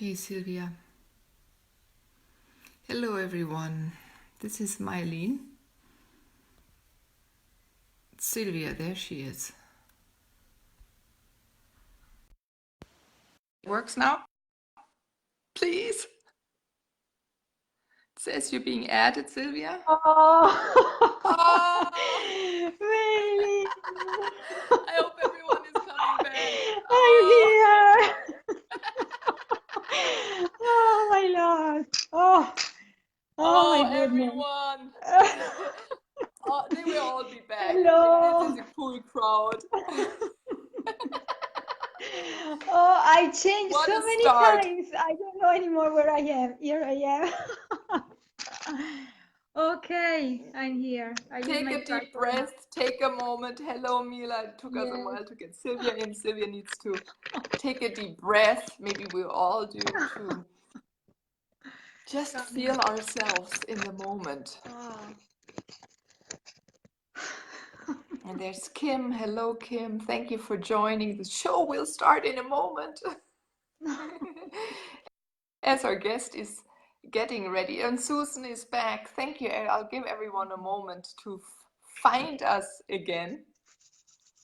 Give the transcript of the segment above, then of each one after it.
Okay, Sylvia. Hello, everyone. This is Meilin. Sylvia, there she is. Works now? Please. It says you're being added, Sylvia. Oh, Oh, really? I hope everyone is coming back. I'm Oh, here. Oh my Lord. Oh, oh my oh, goodness. everyone. Oh, they will all be back. This Hello. is a cool crowd. Oh, I changed What so a many start. times. I don't know anymore where I am. Here I am. Okay, I'm here. I use Take my a deep tripod now. breath, take a moment. Hello, Mila. It took us a Yes. while to get Sylvia in. Sylvia needs to take a deep breath. Maybe we all do to just feel ourselves in the moment. Oh. And there's Kim. Hello, Kim. Thank you for joining. The show will start in a moment as our guest is getting ready. And Susan is back. Thank you. I'll give everyone a moment to find us again,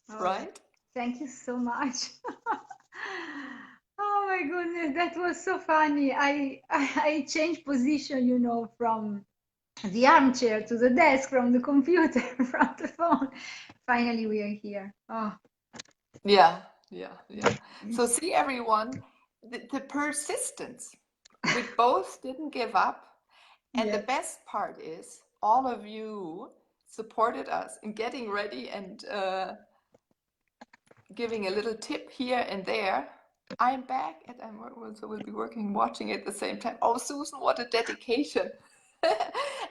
Oh, right? thank you so much. Oh my goodness, that was so funny. I changed position, from the armchair to the desk, from the computer, from the phone. Finally, we are here. Oh, Yeah. So see everyone, the persistence. We both didn't give up. And the yes. best part is all of you supported us in getting ready and giving a little tip here and there. I'm back and so we'll be working, watching at the same time. Oh, Susan, what a dedication.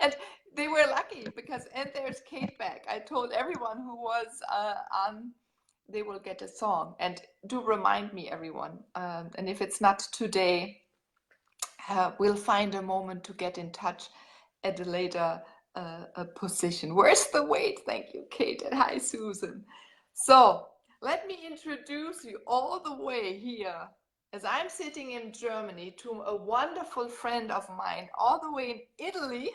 And they were lucky because, and there's Kate back. I told everyone who was on, they will get a song. And do remind me, everyone. And if it's not today, we'll find a moment to get in touch at a later position. Where's the weight? Thank you, Kate, and hi, Susan. So let me introduce you all the way here, as I'm sitting in Germany, to a wonderful friend of mine, all the way in Italy.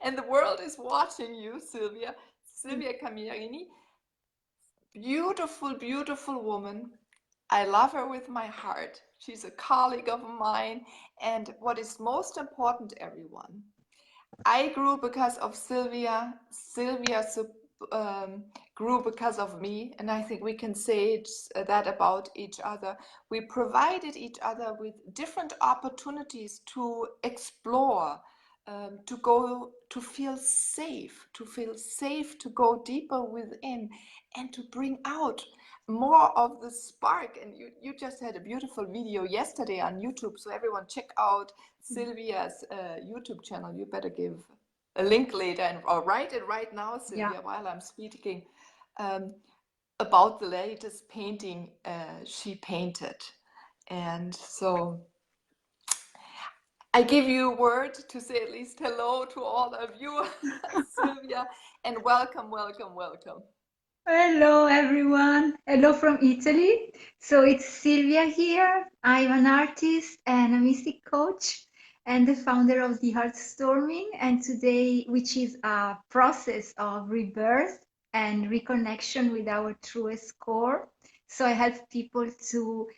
And the world is watching you, Sylvia. Sylvia Camirini, beautiful, beautiful woman. I love her with my heart. She's a colleague of mine. And what is most important, everyone, I grew because of Sylvia. Sylvia grew because of me. And I think we can say that about each other. We provided each other with different opportunities to explore, to feel safe, to go deeper within, and to bring out more of the spark. And you just had a beautiful video yesterday on YouTube, so everyone check out Sylvia's YouTube channel. You better give a link later, or write it right now, Yeah. Sylvia, while I'm speaking, about the latest painting she painted. And so I give you a word to say at least hello to all of you, Sylvia, and welcome, welcome, welcome. Hello, everyone. Hello from Italy. So it's Sylvia here. I'm an artist and a mystic coach and the founder of the Heartstorming. And today, which is a process of rebirth and reconnection with our truest core. So I help people to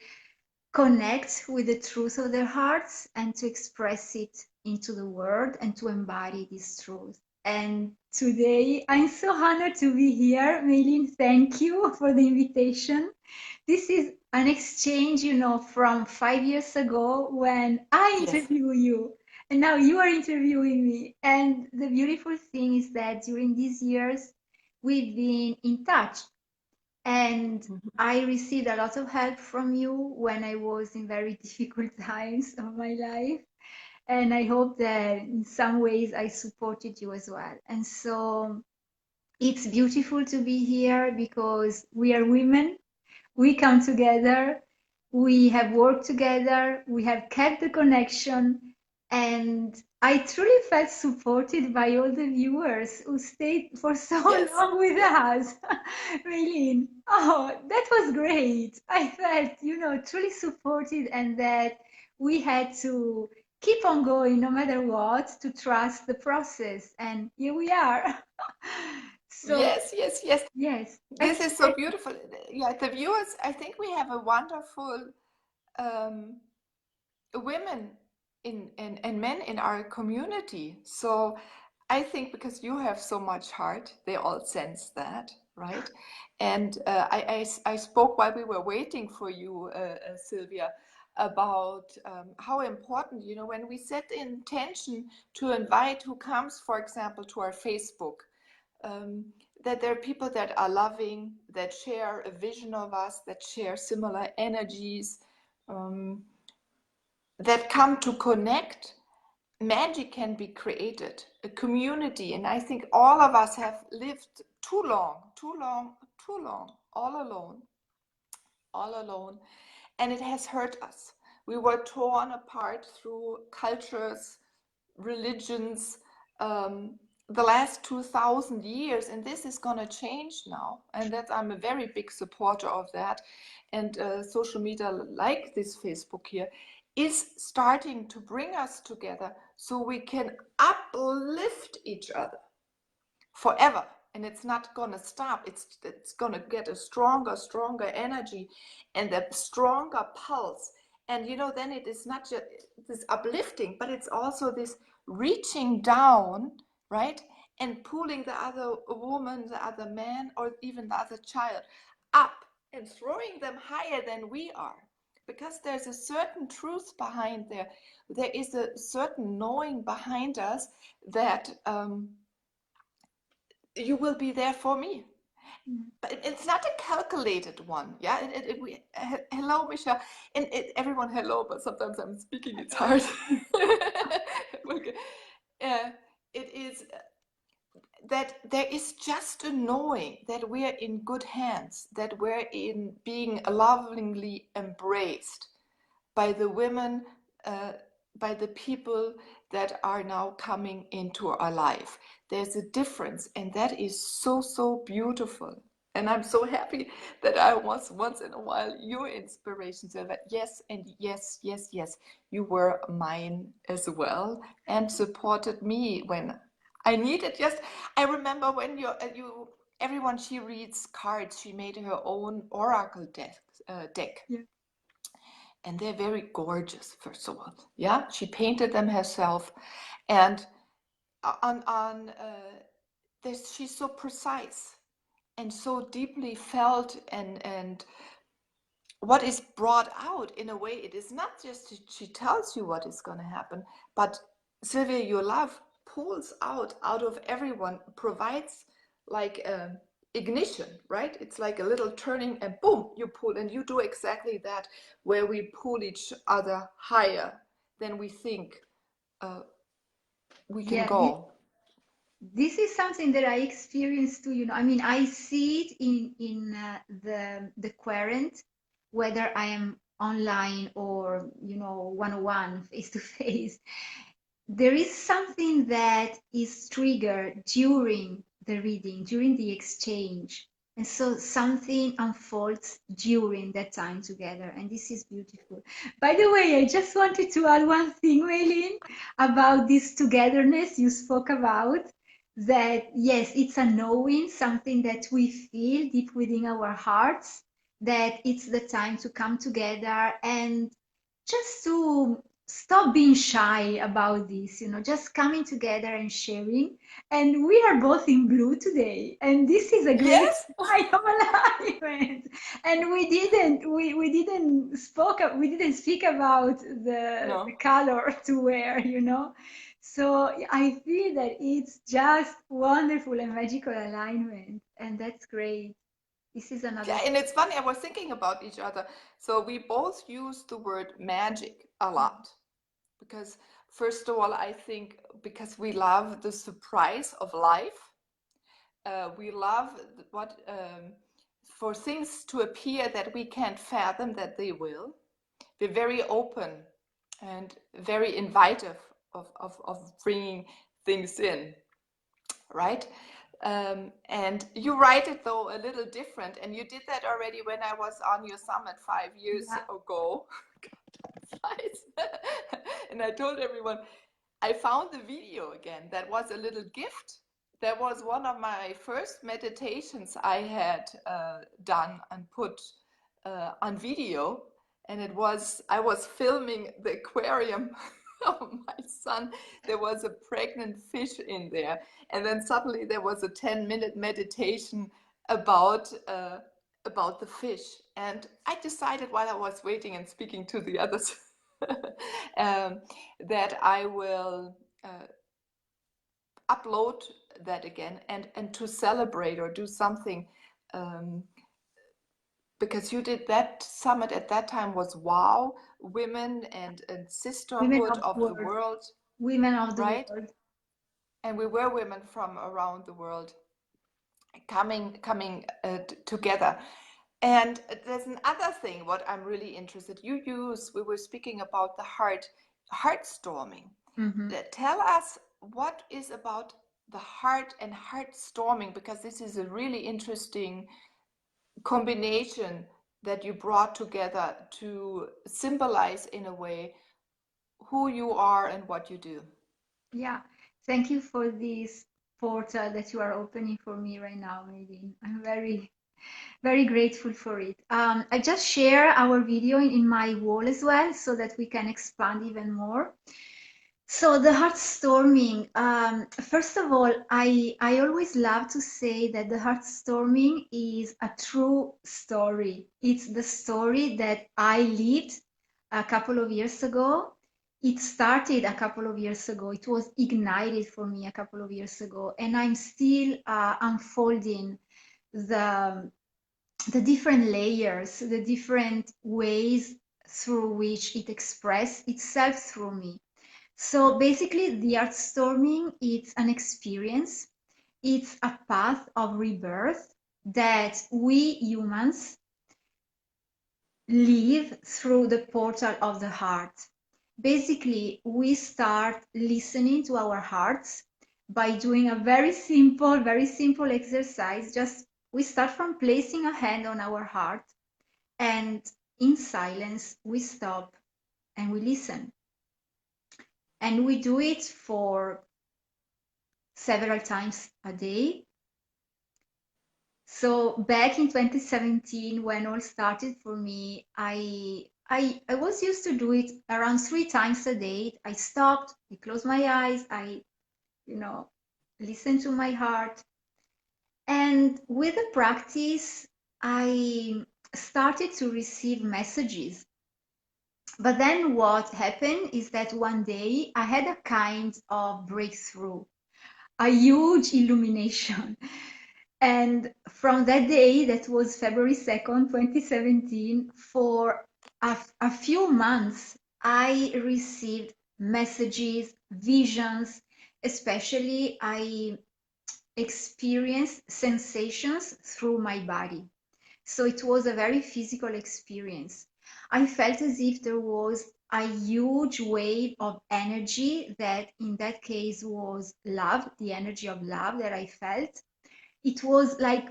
connect with the truth of their hearts and to express it into the world and to embody this truth. And today I'm so honored to be here. Meilin, thank you for the invitation. This is an exchange, from 5 years ago when I Yes. interview you. And now you are interviewing me. And the beautiful thing is that during these years, we've been in touch and I received a lot of help from you when I was in very difficult times of my life. And I hope that in some ways I supported you as well. And so it's beautiful to be here because we are women. We come together. We have worked together. We have kept the connection. And I truly felt supported by all the viewers who stayed for so Yes, long with yes, us. Meilin, oh, that was great. I felt, truly supported and that we had to keep on going no matter what, to trust the process. And here we are. So, yes, yes, yes. yes, This is so exactly. beautiful. Yeah, the viewers, I think we have a wonderful um, women and men in our community. So I think because you have so much heart, they all sense that, right? And I spoke while we were waiting for you, Sylvia, about how important, when we set the intention to invite who comes, for example, to our Facebook, um, that there are people that are loving, that share a vision of us, that share similar energies, um, that come to connect. Magic can be created, a community. And I think all of us have lived too long, too long, too long, all alone. And it has hurt us. We were torn apart through cultures, religions, the last 2000 years, and this is going to change now, and that I'm a very big supporter of that. And social media like this Facebook here is starting to bring us together so we can uplift each other forever. And it's not going to stop. It's going to get a stronger energy and a stronger pulse. And then it is not just this uplifting, but it's also this reaching down, right, and pulling the other woman, the other man, or even the other child up and throwing them higher than we are, because there's a certain truth behind there is a certain knowing behind us that you will be there for me. Mm. But it's not a calculated one. Yeah. Hello, Michelle. And everyone, hello, but sometimes I'm speaking, it's hard. Okay. uh, it is that there is just a knowing that we are in good hands, that we're in being lovingly embraced by the women, uh, by the people that are now coming into our life. There's a difference, and that is so, so beautiful. And I'm so happy that I was once in a while your inspiration, so that yes, and yes, yes, yes, you were mine as well and supported me when I needed. Just, I remember when everyone, she reads cards. She made her own oracle deck, Yeah. and they're very gorgeous. First of all, yeah, she painted them herself, and on this, she's so precise and so deeply felt, and what is brought out in a way, it is not just she tells you what is going to happen, but Sylvia, your love pulls out of everyone, provides like ignition, right? It's like a little turning, and boom, you pull, and you do exactly that, where we pull each other higher than we think we can Yeah, go. this is something that I experienced too. I mean, I see it in the current, whether I am online or one-on-one, face-to-face. There is something that is triggered during the reading, during the exchange. And so something unfolds during that time together. And this is beautiful. By the way, I just wanted to add one thing, Meilin, about this togetherness you spoke about. That, yes, it's a knowing, something that we feel deep within our hearts, that it's the time to come together and just to stop being shy about this, just coming together and sharing. And we are both in blue today, and this is a great Yes. sign of alignment. And we didn't speak about the No. color to wear. So I feel that it's just wonderful and magical alignment, and that's great. This is Yeah, another. and it's funny, I was thinking about each other. So we both use the word magic a lot because, first of all, I think because we love the surprise of life. We love what for things to appear that we can't fathom that they will. We're very open and very invitive of bringing things in, right? And you write it though a little different, and you did that already when I was on your summit 5 years Yeah. ago. And I told everyone, I found the video again. That was a little gift. That was one of my first meditations I had done and put on video. And I was filming the aquarium of my son. There was a pregnant fish in there. And then suddenly there was a 10-minute meditation about the fish. And I decided while I was waiting and speaking to the others that I will upload that again and to celebrate or do something, because you did that summit at that time was wow, women and Women sisterhood of the of the world. world, Women of the right? world. And we were women from around the world coming together. And there's another thing what I'm really interested. We were speaking about the heartstorming. Mm-hmm. Tell us what is about the heart and heartstorming, because this is a really interesting combination that you brought together to symbolize in a way who you are and what you do. Yeah. Thank you for this portal that you are opening for me right now, Meilin. I'm very, very grateful for it. I just share our video in my wall as well so that we can expand even more. So the heartstorming, first of all, I always love to say that the heartstorming is a true story. It's the story that I lived a couple of years ago. It started a couple of years ago. It was ignited for me a couple of years ago, and I'm still unfolding the the different layers, the different ways through which it expressed itself through me. So basically, the art storming, it's an experience. It's a path of rebirth that we humans live through the portal of the heart. Basically, we start listening to our hearts by doing a very simple exercise. Just we start from placing a hand on our heart, and in silence, we stop and we listen. And we do it for several times a day. So back in 2017, when all started for me, I was used to do it around 3 times a day. I stopped, I closed my eyes, you know, listened to my heart. And with the practice, I started to receive messages. But then what happened is that one day I had a kind of breakthrough, a huge illumination. And from that day, that was February 2nd, 2017, for a few months, I received messages, visions, especially I experienced sensations through my body. So it was a very physical experience. I felt as if there was a huge wave of energy that in that case was love, the energy of love that I felt. It was like,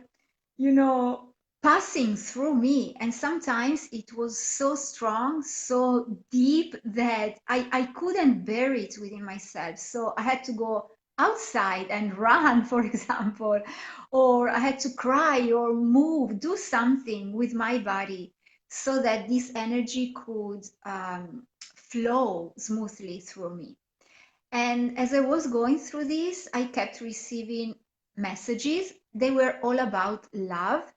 you know, passing through me. And sometimes it was so strong, so deep that I couldn't bear it within myself. So I had to go outside and run, for example, or I had to cry or move, do something with my body so that this energy could flow smoothly through me. And as I was going through this, I kept receiving messages. They were all about love,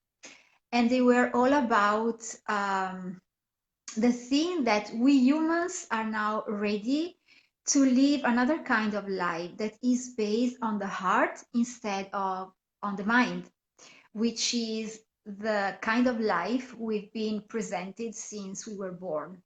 and they were all about the thing that we humans are now ready to live another kind of life that is based on the heart instead of on the mind, which is the kind of life we've been presented since we were born.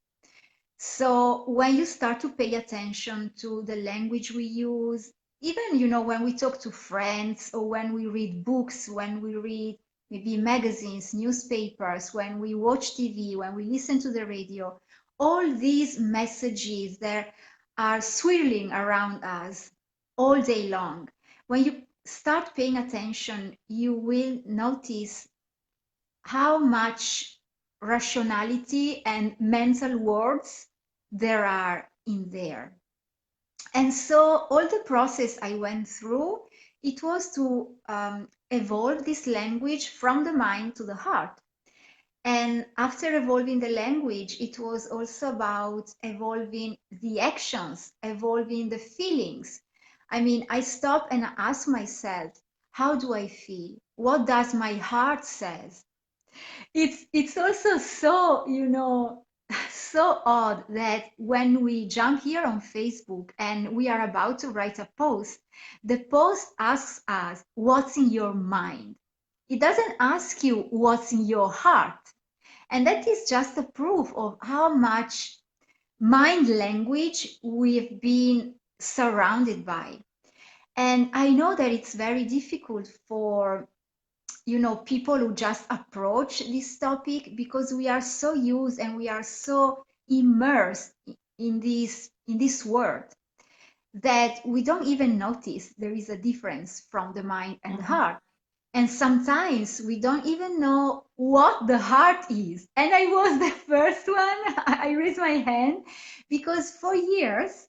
So when you start to pay attention to the language we use, even, when we talk to friends or when we read books, when we read maybe magazines, newspapers, when we watch TV, when we listen to the radio, all these messages, they're are swirling around us all day long. When you start paying attention, you will notice how much rationality and mental words there are in there. And so all the process I went through, it was to evolve this language from the mind to the heart. And after evolving the language, it was also about evolving the actions, evolving the feelings. I mean, I stopped and asked myself, how do I feel? What does my heart says? It's also so, so odd that when we jump here on Facebook and we are about to write a post, the post asks us, what's in your mind? It doesn't ask you what's in your heart. And that is just a proof of how much mind language we've been surrounded by. And I know that it's very difficult for people who just approach this topic because we are so used and we are so immersed in this world that we don't even notice there is a difference from the mind and the heart. And sometimes we don't even know what the heart is. And I was the first one. I raised my hand because for years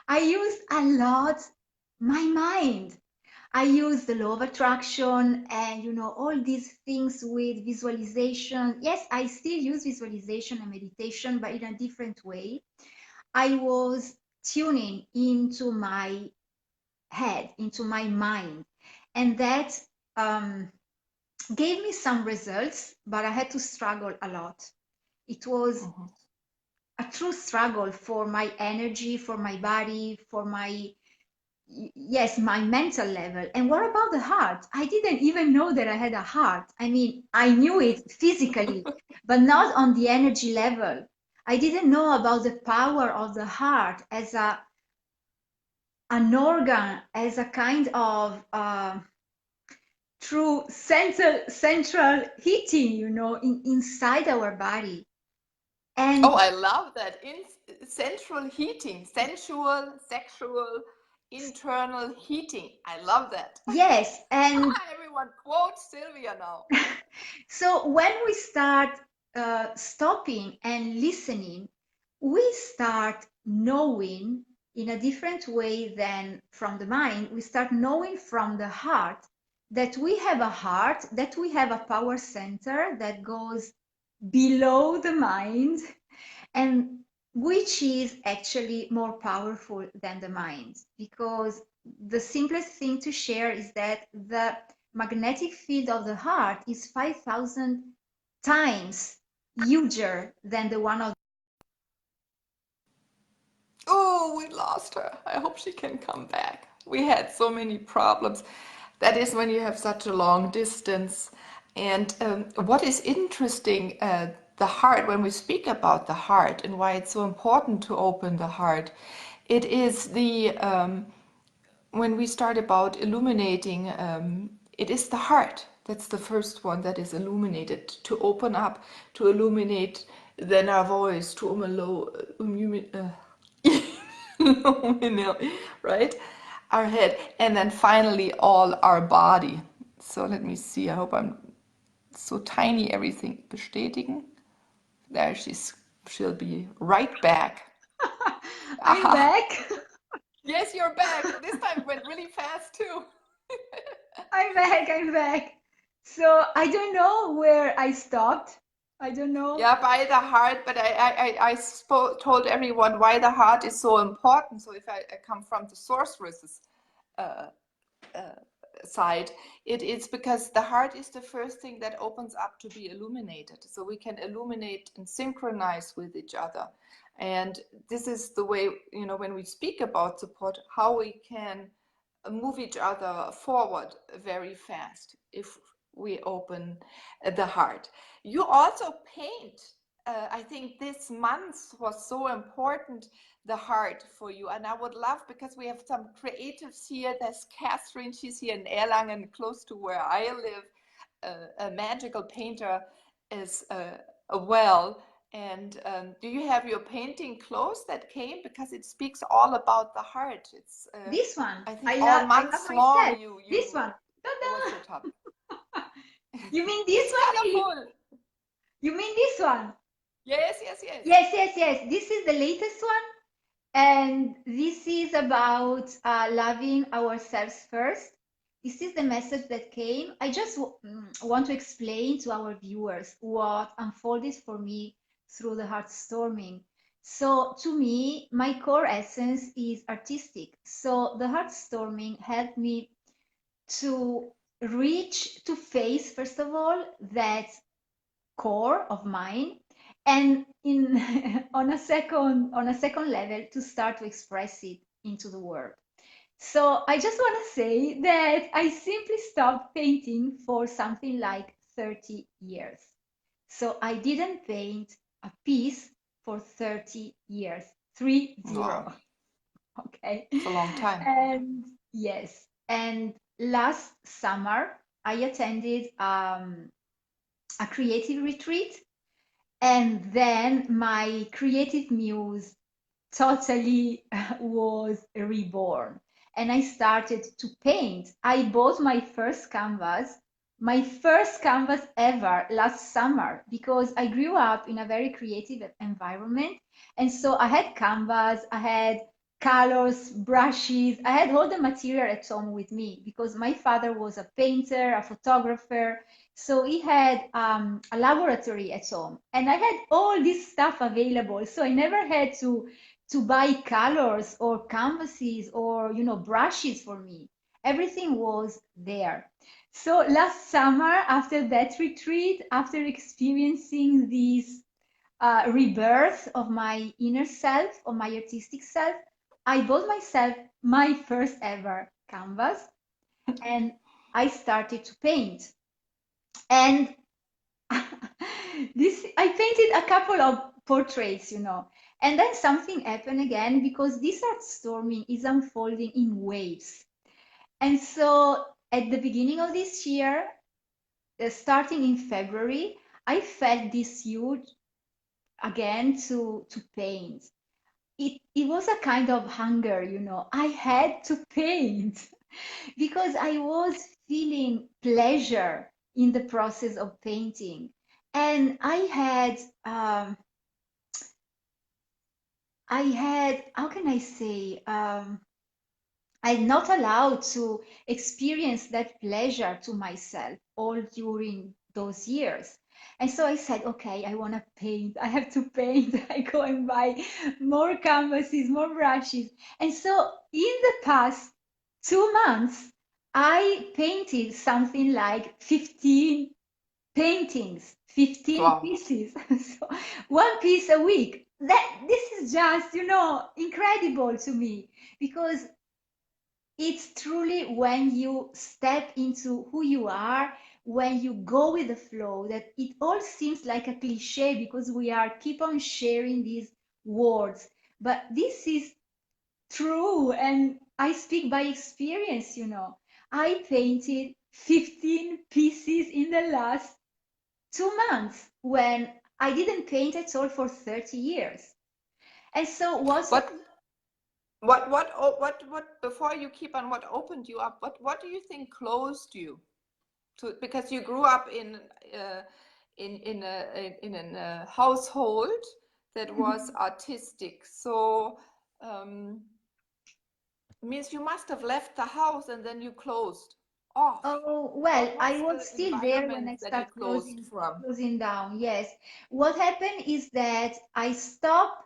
I used a lot my mind. I use the law of attraction and all these things with visualization. Yes, I still use visualization and meditation, but in a different way. I was tuning into my head, into my mind, and that gave me some results, but I had to struggle a lot. It was a true struggle for my energy, for my body, for my mental level. And what about the heart? I didn't even know that I had a heart. I mean, I knew it physically, but not on the energy level. I didn't know about the power of the heart as an organ, as a kind of true central heating, inside our body. And oh, I love that. In central heating, sensual, sexual, internal heating. I love that. yes, and Everyone quote Sylvia now. so when we start stopping and listening, we start knowing in a different way than from the mind. We start knowing from the heart that we have a heart, that we have a power center that goes below the mind, and which is actually more powerful than the mind, because the simplest thing to share is that the magnetic field of the heart is 5,000 times huger than the one of. Oh, we lost her. I hope she can come back. We had so many problems. That is when you have such a long distance. And what is interesting, the heart, when we speak about the heart and why it's so important to open the heart, it is when we start about illuminating, it is the heart. That's the first one that is illuminated, to open up, to illuminate then our voice, to right? Our head, and then finally all our body. So let me see, I hope I'm so tiny, everything. Bestätigen. There she'll be right back. I'm back. Yes, you're back. This time it went really fast too. I'm back. So I don't know where I stopped. I don't know. Yeah, by the heart, but I told everyone why the heart is so important. So if I come from the sorceress's side, it's because the heart is the first thing that opens up to be illuminated. So we can illuminate and synchronize with each other. And this is the way, when we speak about support, how we can move each other forward very fast if we open the heart. You also paint. I think this month was so important, the heart for you. And I would love, because we have some creatives here. There's Catherine, she's here in Erlangen, close to where I live, a magical painter as well. And do you have your painting close that came? Because it speaks all about the heart. It's This one, I think all I love months long myself. you This one. was your Ta-da! top. You mean this It's one, Lily? colorful. You mean this one? Yes, yes, yes. Yes, yes, yes. This is the latest one. And this is about loving ourselves first. This is the message that came. I just want to explain to our viewers what unfolded for me through the Heartstorming. So, to me, my core essence is artistic. So, the Heartstorming helped me to to face, first of all, that core of mine, and in on a second level to start to express it into the world. So I just want to say that I simply stopped painting for something like 30 years. So I didn't paint a piece for 30 years. 30. Wow, Okay. it's a long time. And yes, and last summer I attended a creative retreat, and then my creative muse totally was reborn. And I started to paint. I bought my first canvas ever last summer, because I grew up in a very creative environment. And so I had canvas, I had colors, brushes, I had all the material at home with me because my father was a painter, a photographer. So he had a laboratory at home, and I had all this stuff available. So I never had to buy colors or canvases or brushes for me. Everything was there. So last summer, after that retreat, after experiencing this rebirth of my inner self, of my artistic self, I bought myself my first ever canvas, and I started to paint. And I painted a couple of portraits, and then something happened again, because this art storming is unfolding in waves. And so at the beginning of this year, starting in February, I felt this huge again to paint. It was a kind of hunger, I had to paint because I was feeling pleasure in the process of painting. And how can I say, I'm not allowed to experience that pleasure to myself all during those years. And so I said, okay, I want to paint. I have to paint. I go and buy more canvases, more brushes. And so in the past 2 months, I painted something like 15 paintings, 15 Wow. pieces. So one piece a week. This is just, incredible to me, because it's truly when you step into who you are, when you go with the flow, that it all seems like a cliche, because we are keep on sharing these words. But this is true, and I speak by experience. I painted 15 pieces in the last 2 months, when I didn't paint at all for 30 years. And so What before you keep on, what opened you up? What do you think closed you to, because you grew up in a household that was artistic, so means you must have left the house and then you closed off. Oh, well, What was I was the still there when environment I that you start closed from? closing down. Yes. What happened is that I stopped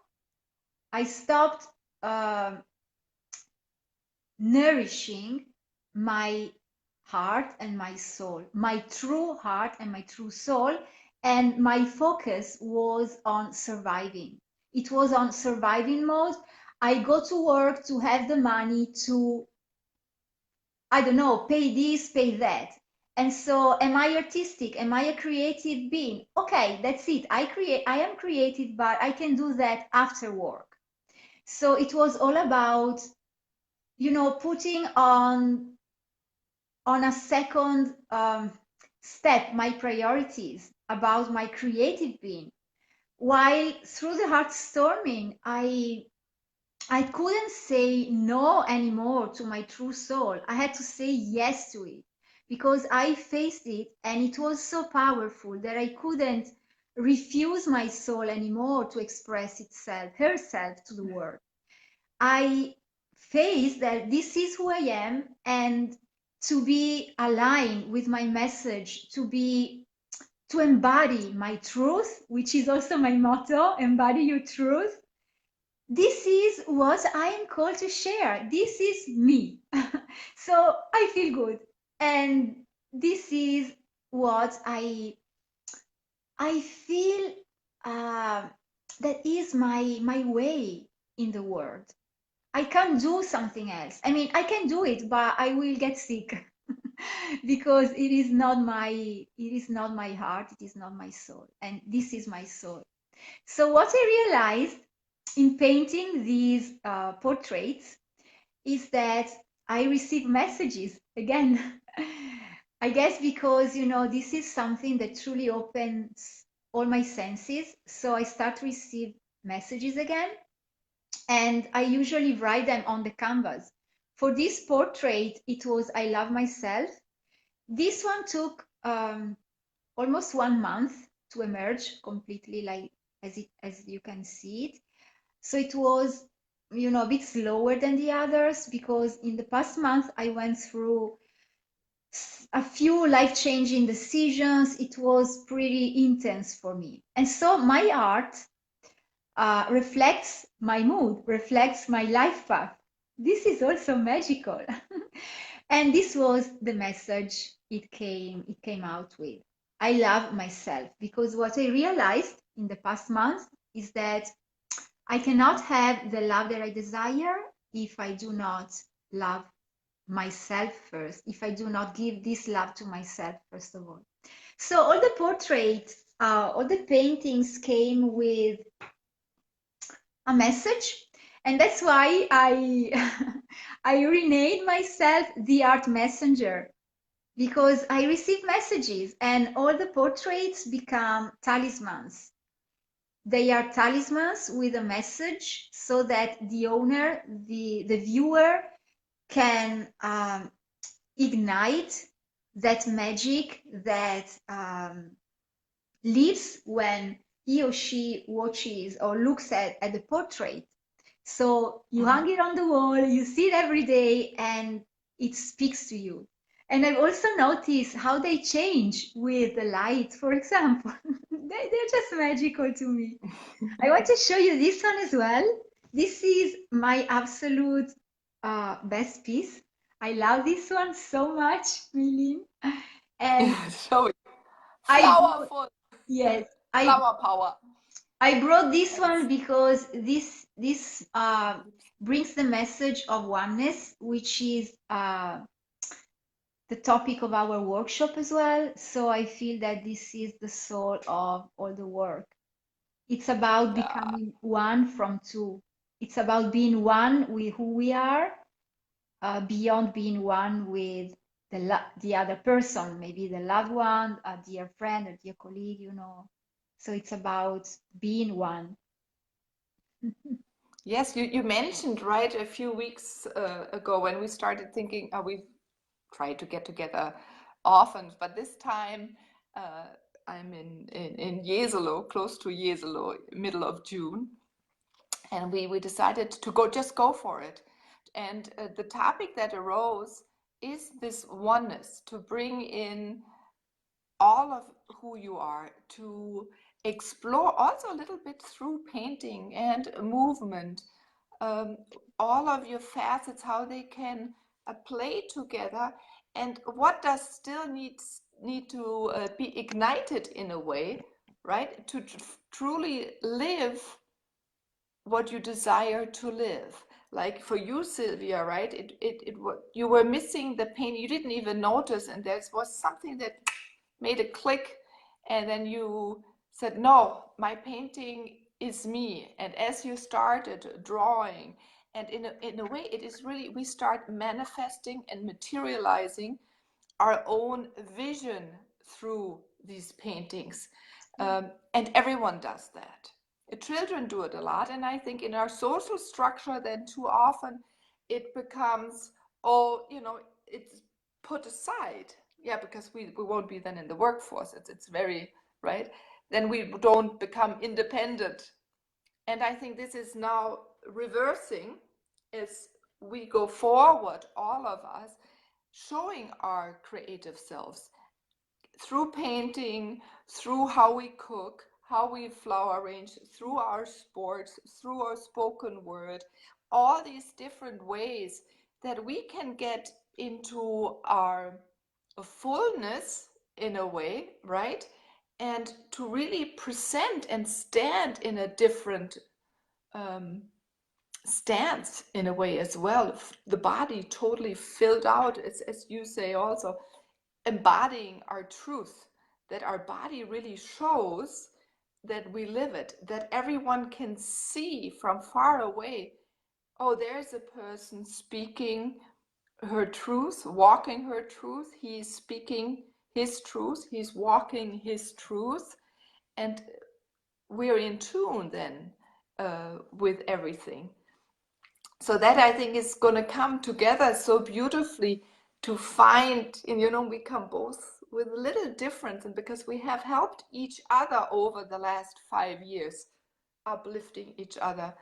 um nourishing my heart and my soul, my true heart and my true soul, and my focus was on surviving. It was on surviving mode. I go to work to have the money to, I don't know, pay this, pay that. And so, am I artistic? Am I a creative being? Okay, that's it. I am creative, but I can do that after work. So it was all about, putting on a second step my priorities about my creative being. while through the heart storming, I couldn't say no anymore to my true soul. I had to say yes to it because I faced it, and it was so powerful that I couldn't refuse my soul anymore to express herself to the world. I faced that this is who I am, and to be aligned with my message, to embody my truth, which is also my motto, embody your truth. This is what I am called to share. This is me. So I feel good. And this is what I feel that is my way in the world. I can't do something else. I mean, I can do it, but I will get sick because it is not my heart, it is not my soul. And this is my soul. So what I realized in painting these portraits is that I receive messages again. I guess because, this is something that truly opens all my senses. So I start to receive messages again, and I usually write them on the canvas. For this portrait, it was I love myself. This one took almost 1 month to emerge completely, like as you can see it. So it was, a bit slower than the others because in the past month I went through a few life-changing decisions. It was pretty intense for me. And so my art reflects my mood, reflects my life path. This is also magical. And this was the message it came out with. I love myself because what I realized in the past month is that I cannot have the love that I desire if I do not love myself first, if I do not give this love to myself, first of all. So all the portraits, all the paintings came with a message, and that's why I I renamed myself the art messenger, because I receive messages and all the portraits become talismans. They are talismans with a message so that the owner, the viewer, can ignite that magic that lives when he or she watches or looks at the portrait. So you hang it on the wall, you see it every day, and it speaks to you. And I've also noticed how they change with the light, for example. They're just magical to me. I want to show you this one as well. This is my absolute best piece. I love this one so much, Meilin. And So I brought, powerful. yes, Flower power. I brought this one because this brings the message of oneness, which is the topic of our workshop as well. So I feel that this is the soul of all the work. It's about becoming one from two. It's about being one with who we are, beyond being one with the other person, maybe the loved one, a dear friend, a dear colleague, So it's about being one. Yes, you mentioned, right, a few weeks ago when we started thinking, we try to get together often, but this time I'm in Jesolo, close to Jesolo, middle of June, and we decided to just go for it. And the topic that arose is this oneness, to bring in all of who you are, to explore also a little bit through painting and movement, all of your facets, how they can play together, and what does still need to be ignited in a way, right, to truly live what you desire to live. Like for you, Sylvia, right, you were missing the pain, you didn't even notice, and there was something that made a click, and then you said, no, my painting is me. And as you started drawing, and in a way, it is really, we start manifesting and materializing our own vision through these paintings. And everyone does that. Children do it a lot, and I think in our social structure then too often it becomes, oh, it's put aside. Yeah, because we won't be then in the workforce. It's very, right? Then we don't become independent. And I think this is now reversing as we go forward, all of us, showing our creative selves through painting, through how we cook, how we flower arrange, through our sports, through our spoken word, all these different ways that we can get into our fullness in a way, right? And to really present and stand in a different stance in a way as well. The body totally filled out, as you say also, embodying our truth, that our body really shows that we live it, that everyone can see from far away, oh, there's a person speaking her truth, walking her truth, he's speaking his truth, he's walking his truth, and we're in tune then with everything. So that I think is going to come together so beautifully to find, and we come both with a little difference, and because we have helped each other over the last 5 years, uplifting each other,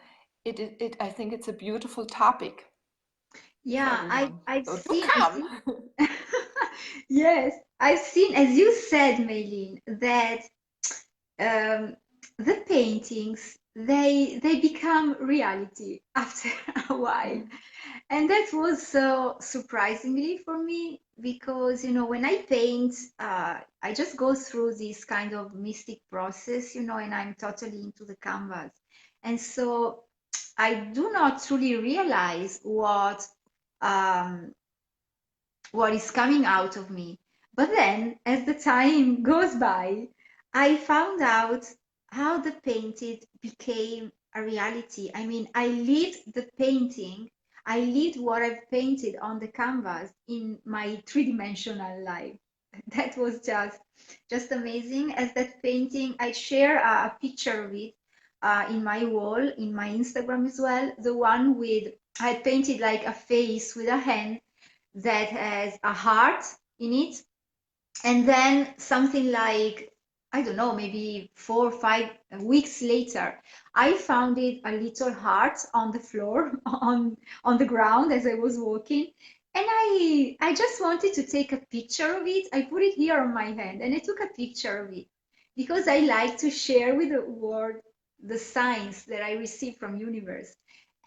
I think it's a beautiful topic for Yeah, everyone. I've So do seen, as come. you, yes, I've seen, as you said, Meilin, that um, the paintings they become reality after a while, and that was so surprisingly for me because when I paint, I just go through this kind of mystic process, and I'm totally into the canvas, and so I do not truly realize um, what is coming out of me. But then, as the time goes by, I found out how the painted became a reality. I mean, I lived the painting, I lived what I've painted on the canvas in my three-dimensional life. That was just amazing. As that painting, I share a picture of it in my wall, in my Instagram as well. The one with I painted like a face with a hand that has a heart in it, and then something like, I don't know, maybe 4 or 5 weeks later, I found it a little heart on the floor, on the ground as I was walking, and I just wanted to take a picture of it. I put it here on my hand and I took a picture of it because I like to share with the world the signs that I receive from universe.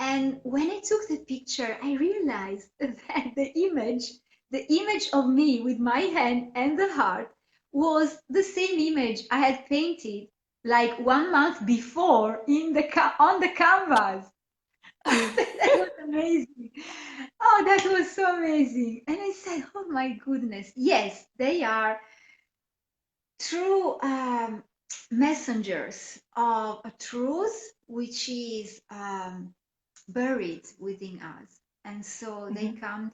And when I took the picture, I realized that the image of me with my hand and the heart was the same image I had painted like 1 month before on the canvas. That was amazing. Oh, that was so amazing. And I said, oh my goodness, yes, they are true messengers of a truth which is buried within us. And so they come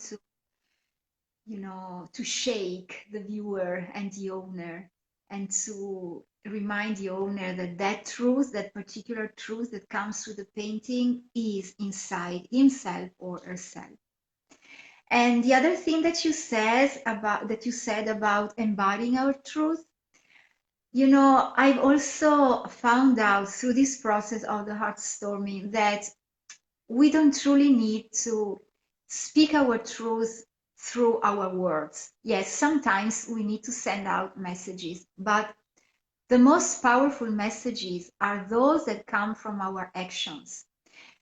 to shake the viewer and the owner, and to remind the owner that that truth, that particular truth that comes through the painting is inside himself or herself. And the other thing that you said about embodying our truth, I've also found out through this process of the heartstorming that we don't truly need to speak our truth through our words. Yes, sometimes we need to send out messages, but the most powerful messages are those that come from our actions.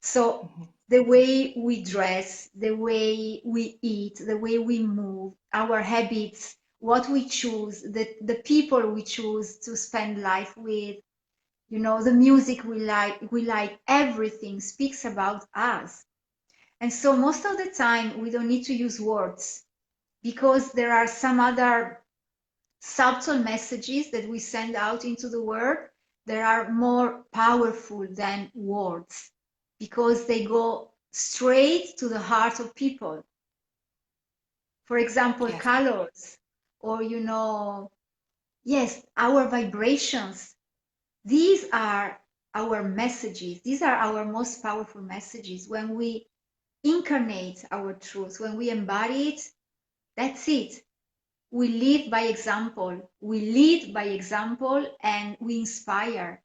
So the way we dress, the way we eat, the way we move, our habits, what we choose, the people we choose to spend life with, the music we like, everything speaks about us. And so most of the time, we don't need to use words because there are some other subtle messages that we send out into the world that are more powerful than words because they go straight to the heart of people. For example, Yes. colors, or, yes, our vibrations these are our messages. These are our most powerful messages. When we incarnate our truth, when we embody it, that's it. We live by example. We lead by example, and we inspire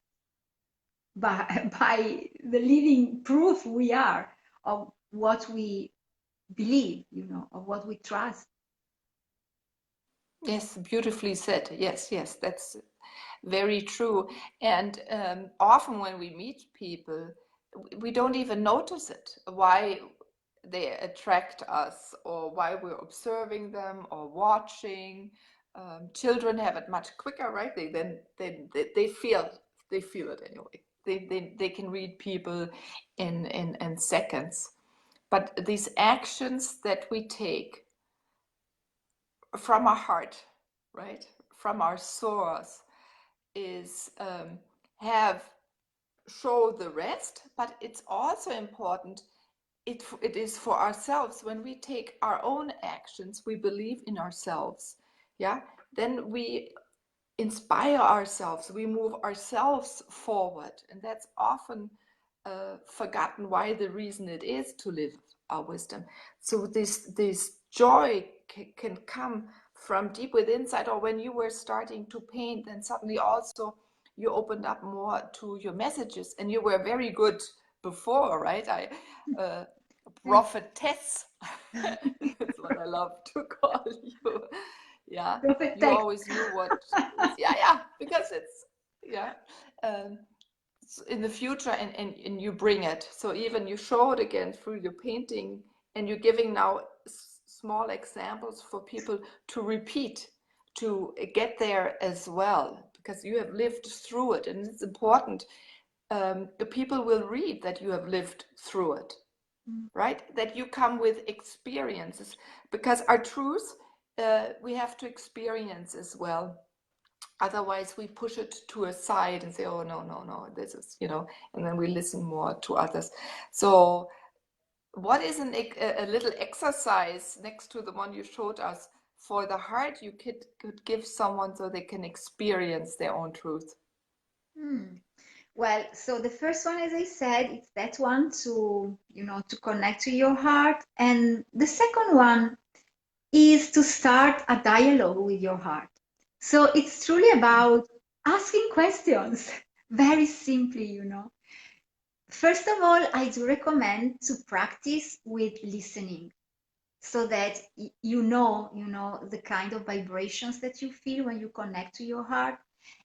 by the living proof we are of what we believe, of what we trust. Yes, beautifully said. Yes, yes, that's very true. And often when we meet people, we don't even notice it, why they attract us or why we're observing them or watching. Children have it much quicker, right? They feel it anyway. They can read people in seconds. But these actions that we take from our heart, right, from our source, is have show the rest, but it's also important. It is for ourselves. When we take our own actions, we believe in ourselves. Yeah, then we inspire ourselves, we move ourselves forward, and that's often forgotten why the reason it is to live our wisdom. So this joy can come from deep within inside, or when you were starting to paint, then suddenly also you opened up more to your messages, and you were very good before, right? Prophetess. That's what I love to call you. Yeah, Prophet you text. always knew what is, yeah, because it's, yeah, um, in the future, and you bring it. So even you show it again through your painting, and you're giving now small examples for people to repeat, to get there as well, because you have lived through it, and it's important. People will read that you have lived through it, right? That you come with experiences, because our truth, we have to experience as well. Otherwise, we push it to a side and say, oh, no, no, no, this is, and then we listen more to others. So what is a little exercise next to the one you showed us for the heart you could give someone so they can experience their own truth? Well, so the first one, as I said, it's that one to connect to your heart. And the second one is to start a dialogue with your heart. So it's truly about asking questions, very simply. First of all, I do recommend to practice with listening so that you know the kind of vibrations that you feel when you connect to your heart.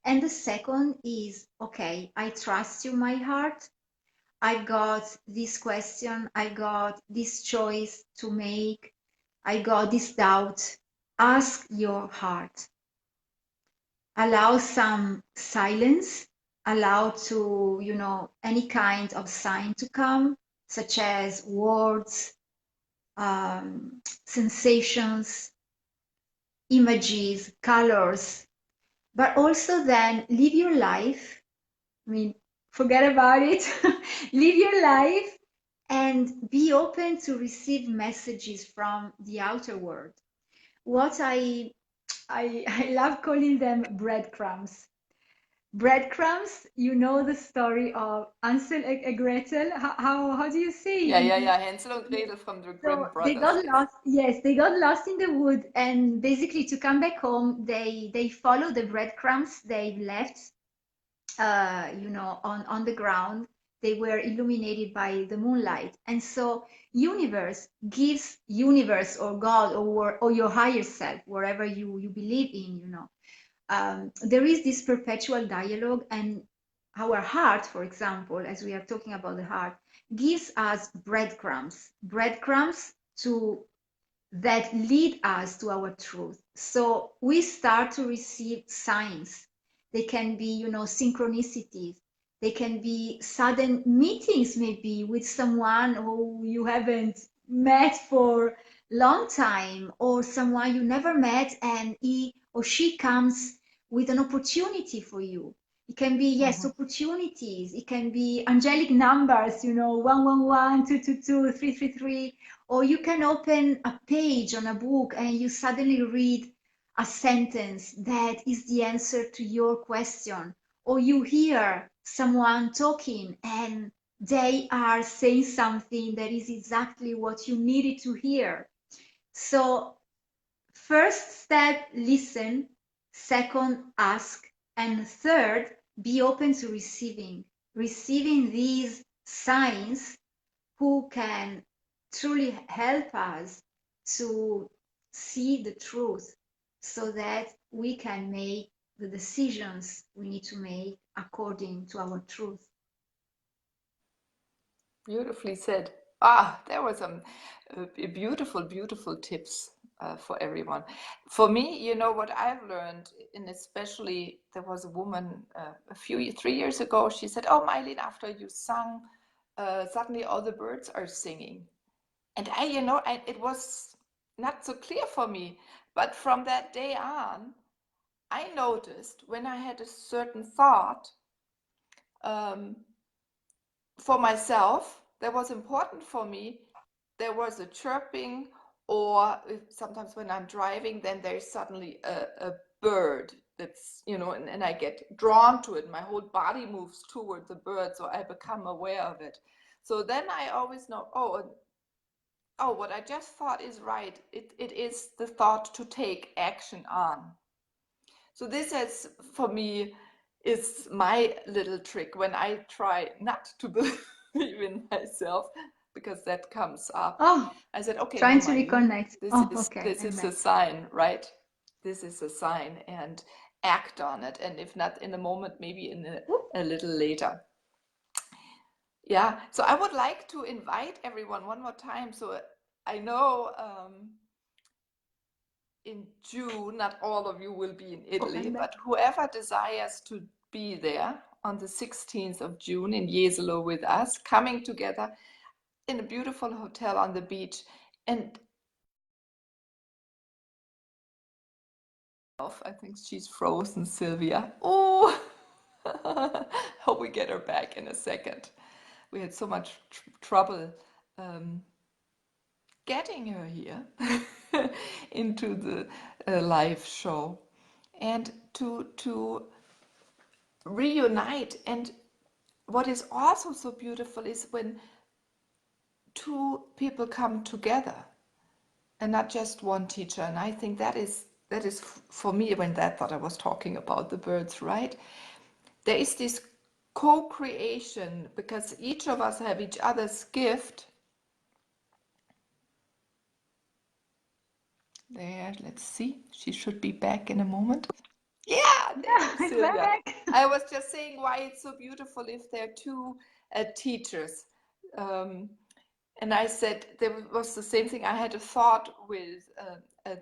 And the second is, okay, I trust you, my heart. I got this question, I got this choice to make, I got this doubt. Ask your heart. Allow some silence, allow any kind of sign to come, such as words, sensations, images, colors, but also then live your life. I mean, forget about it. Live your life and be open to receive messages from the outer world. What I love calling them breadcrumbs. Breadcrumbs, you know the story of Ansel and Gretel. How do you say it? Yeah, Hansel and Gretel from the So Grimm they brothers, got yes. lost. Yes, they got lost in the wood, and basically to come back home, they follow the breadcrumbs they left, on the ground. They were illuminated by the moonlight, and so universe or God or your higher self, wherever you believe in. There is this perpetual dialogue, and our heart, for example, as we are talking about the heart, gives us breadcrumbs to that lead us to our truth. So we start to receive signs. They can be, synchronicities. They can be sudden meetings, maybe with someone who you haven't met for long time, or someone you never met, and he or she comes with an opportunity for you. It can be, yes, opportunities. It can be angelic numbers, 111, 222, 333. Or you can open a page on a book and you suddenly read a sentence that is the answer to your question or you hear someone talking and they are saying something that is exactly what you needed to hear. So first step, listen. Second, ask. And third, be open to receiving these signs who can truly help us to see the truth so that we can make the decisions we need to make according to our truth. Beautifully said. Ah, there were some beautiful, beautiful tips for everyone. For me, you know what I've learned, and especially there was a woman 3 years ago. She said, "Oh, Meilin, after you sung, suddenly all the birds are singing." And it was not so clear for me. But from that day on, I noticed when I had a certain thought um, for myself that was important for me, there was a chirping, or sometimes when I'm driving, then there's suddenly a bird that's, and I get drawn to it. My whole body moves toward the bird, so I become aware of it. So then I always know, oh, what I just thought is right. It is the thought to take action on. So this is, for me, is my little trick when I try not to believe in myself, because that comes up. Oh, I said, okay, no, trying to Meilin, reconnect. Oh, okay, this I'm is a back. sign, right? This is a sign, and act on it. And if not in a moment, maybe in a little later. Yeah, so I would like to invite everyone one more time. So I know in June, not all of you will be in Italy, but whoever desires to be there on the 16th of June in Jesolo with us, coming together in a beautiful hotel on the beach. And I think she's frozen, Sylvia. Oh, hope we get her back in a second. We had so much trouble getting her here into the live show, and to reunite. And what is also so beautiful is when two people come together and not just one teacher. And I think that is for me, when that what I was talking about, the birds, right? There is this co-creation, because each of us have each other's gift. There, let's see, she should be back in a moment. Yeah, there's Sylvia. I was just saying why it's so beautiful if there are two teachers. And I said, there was the same thing. I had a thought with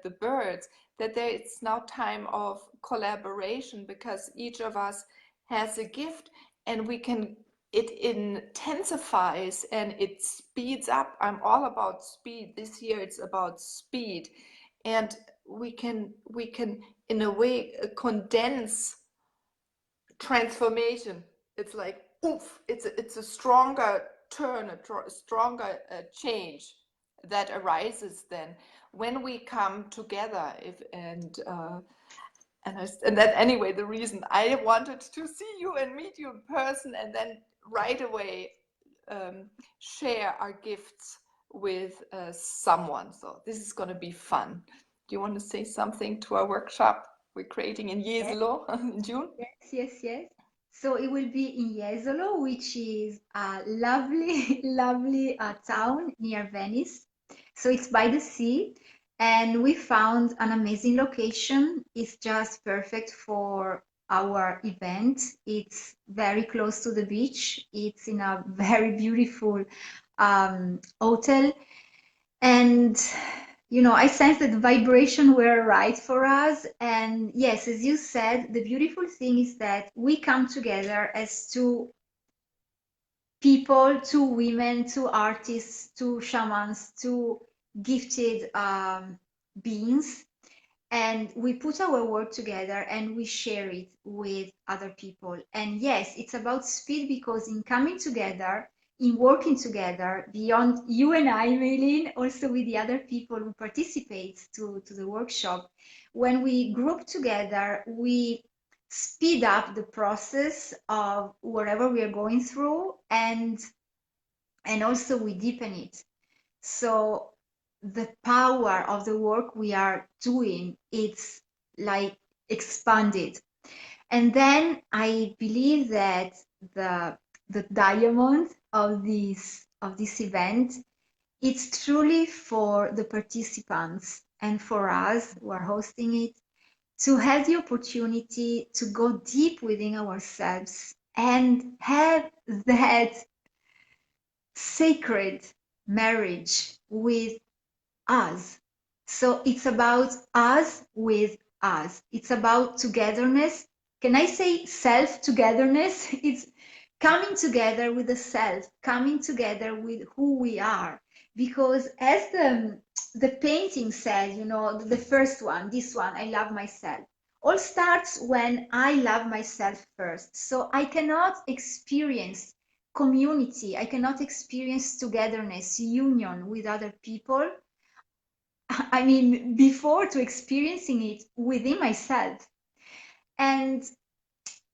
the birds, that there it's now time of collaboration, because each of us has a gift, and it intensifies and it speeds up. I'm all about speed. This year it's about speed. And we can in a way condense transformation. It's like, oof, it's a stronger turn, a stronger change that arises then when we come together. And that, anyway, the reason I wanted to see you and meet you in person, and then right away share our gifts with someone. So this is going to be fun. Do you want to say something to our workshop we're creating in Jesolo in June? Yes. So it will be in Jesolo, which is a lovely, lovely town near Venice. So it's by the sea, and we found an amazing location. It's just perfect for our event. It's very close to the beach. It's in a very beautiful hotel. And I sense that the vibration were right for us. And yes, as you said, the beautiful thing is that we come together as two people, two women, two artists, two shamans, two gifted beings, and we put our work together and we share it with other people. And yes, it's about speed, because in coming together, in working together, beyond you and I, Meilin, also with the other people who participate to the workshop, when we group together, we speed up the process of whatever we are going through, and also we deepen it. So the power of the work we are doing, it's like expanded. And then I believe that the the diamond of this event, it's truly for the participants and for us who are hosting it to have the opportunity to go deep within ourselves and have that sacred marriage with us. So it's about us with us. It's about togetherness. Can I say self togetherness? It's coming together with the self, coming together with who we are. Because as the painting says, the first one, this one, I love myself. All starts when I love myself first. So I cannot experience community, I cannot experience togetherness, union with other people, I mean, before to experiencing it within myself. And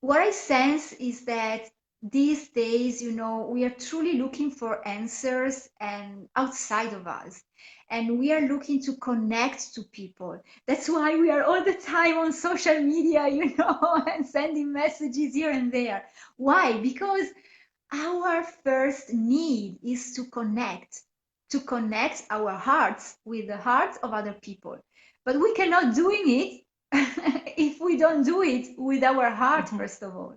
what I sense is that these days, we are truly looking for answers and outside of us. And we are looking to connect to people. That's why we are all the time on social media, and sending messages here and there. Why? Because our first need is to connect our hearts with the hearts of other people. But we cannot doing it if we don't do it with our heart, first of all.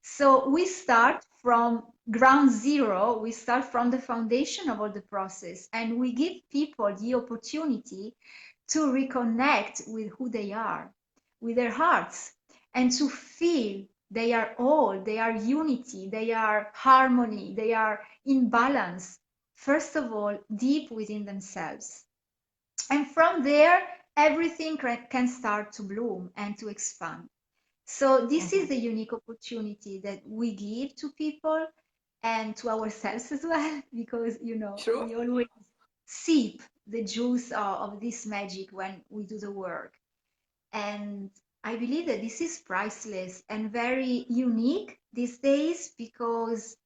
So we start from ground zero, we start from the foundation of all the process, and we give people the opportunity to reconnect with who they are, with their hearts, and to feel they are all, they are unity, they are harmony, they are in balance, first of all, deep within themselves. And from there, everything can start to bloom and to expand. So this is the unique opportunity that we give to people and to ourselves as well, because, Sure. we always sip the juice of this magic when we do the work. And I believe that this is priceless and very unique these days, because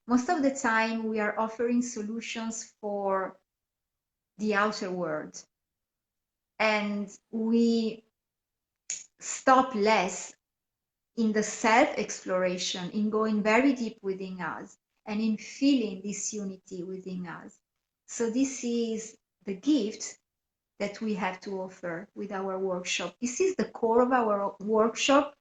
most of the time we are offering solutions for the outer world, and we stop less in the self-exploration, in going very deep within us, and in feeling this unity within us. So this is the gift that we have to offer with our workshop. This is the core of our workshop.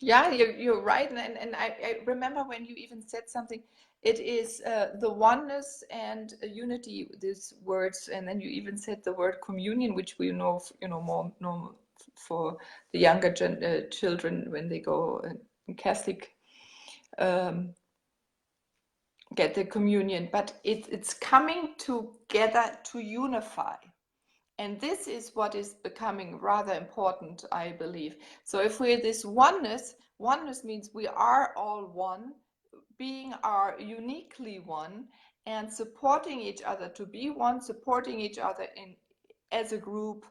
Yeah, you're right. And I remember when you even said something, it is the oneness and unity, these words. And then you even said the word communion, which we know, more normal for the younger children when they go in Catholic, get the communion. But it's coming together to unify. And this is what is becoming rather important, I believe. So if we're this oneness means we are all one, being are uniquely one, and supporting each other to be one, supporting each other as a group,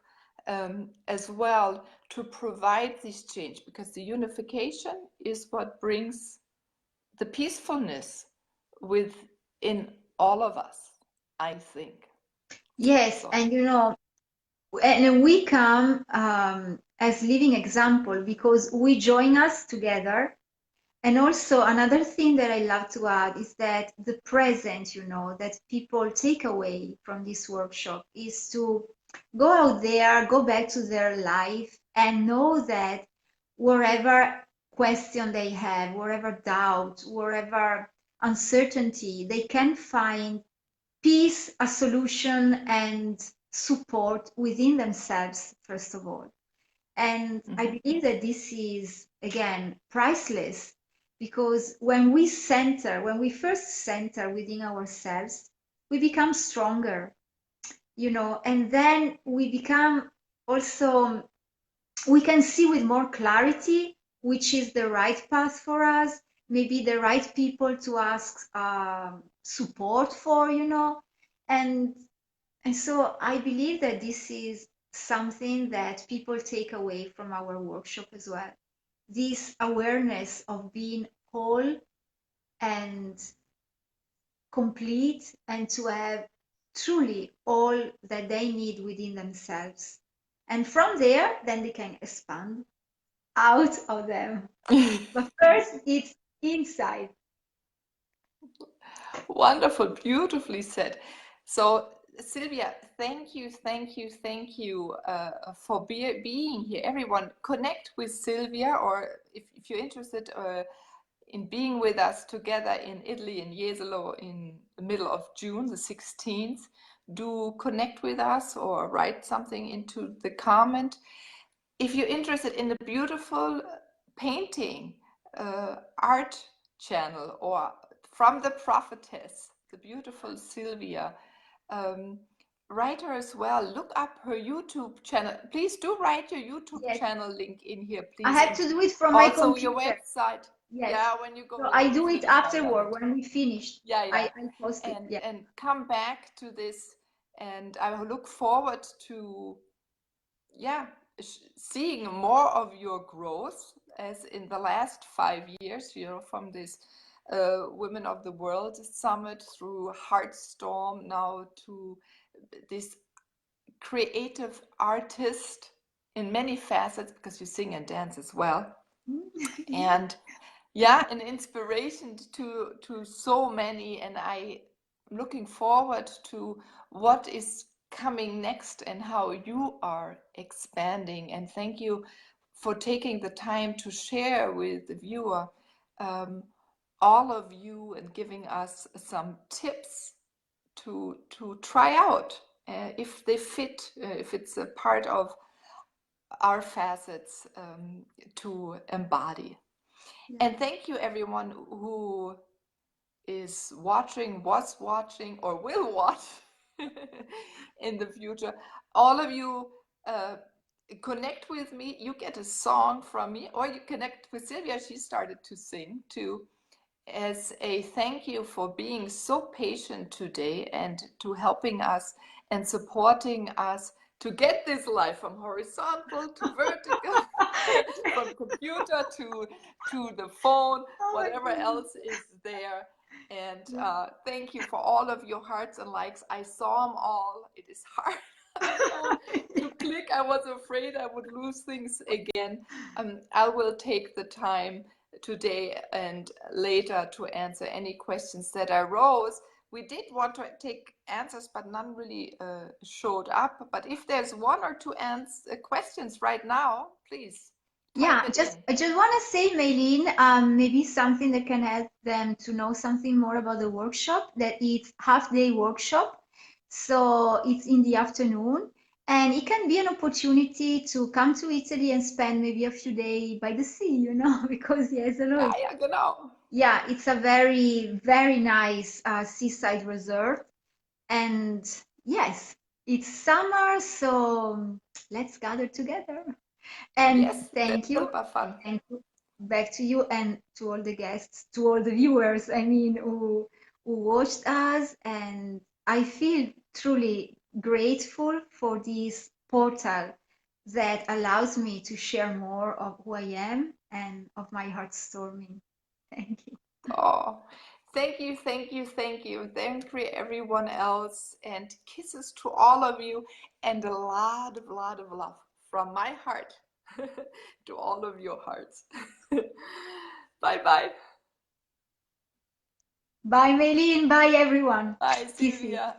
as well, to provide this change, because the unification is what brings the peacefulness within all of us, I think. Yes, So and and we come as living example because we join us together. And also another thing that I love to add is that the present, that people take away from this workshop is to go out there, go back to their life, and know that wherever question they have, wherever doubt, wherever uncertainty, they can find peace, a solution, and support within themselves, first of all. And I believe that this is, again, priceless, because when we first center within ourselves, we become stronger, and then we become also, we can see with more clarity which is the right path for us, maybe the right people to ask support for, and so I believe that this is something that people take away from our workshop as well. This awareness of being whole and complete, and to have truly all that they need within themselves. And from there, then they can expand out of them. But first, it's inside. Wonderful, beautifully said. So, Sylvia, thank you, thank you, thank you for being here. Everyone, connect with Sylvia, or if you're interested in being with us together in Italy, in Jesolo, in the middle of June, the 16th, do connect with us or write something into the comment. If you're interested in the beautiful painting art channel, or from the prophetess, the beautiful Sylvia, write her as well. Look up her YouTube channel. Please do write your YouTube Yes. channel link in here, please. I have to do it from my Also computer. your website. Yes. Yeah, when you go So home. I do it finish, afterward when we finish. Yeah, yeah. I post it. Yeah. And come back to this, and I look forward to, yeah, seeing more of your growth, as in the last 5 years, you know, from this Women of the World Summit through Heartstorm, now to this creative artist in many facets, because you sing and dance as well. And yeah, an inspiration to so many, and I'm looking forward to what is coming next and how you are expanding. And thank you for taking the time to share with the viewer all of you, and giving us some tips to try out if they fit, if it's a part of our facets to embody. Yeah. And thank you everyone who is watching, was watching, or will watch in the future. All of you connect with me. You get a song from me, or you connect with Sylvia. She started to sing too, as a thank you for being so patient today, and to helping us and supporting us to get this life from horizontal to vertical, from computer to the phone, whatever else is there. And thank you for all of your hearts and likes. I saw them all. It is hard to click. I was afraid I would lose things again. I will take the time today and later to answer any questions that arose. We did want to take answers, but none really showed up. But if there's one or two questions right now, please. Yeah, I just want to say, Meilin, maybe something that can help them to know something more about the workshop, that it's half-day workshop. So it's in the afternoon, and it can be an opportunity to come to Italy and spend maybe a few days by the sea, you know, because yes, I know. Yeah, genau. Yeah, it's a very, very nice seaside resort. And yes, it's summer, so let's gather together. And yes, thank you. Super fun. Thank you. Back to you and to all the guests, to all the viewers, I mean, who watched us. And I feel truly grateful for this portal that allows me to share more of who I am and of my heartstorming. Thank you. Oh, thank you, thank you, thank you. Thank you, everyone else, and kisses to all of you, and a lot of love from my heart to all of your hearts. Bye-bye. Bye, Meilin. Bye, everyone. Bye, Kisses. Sylvia.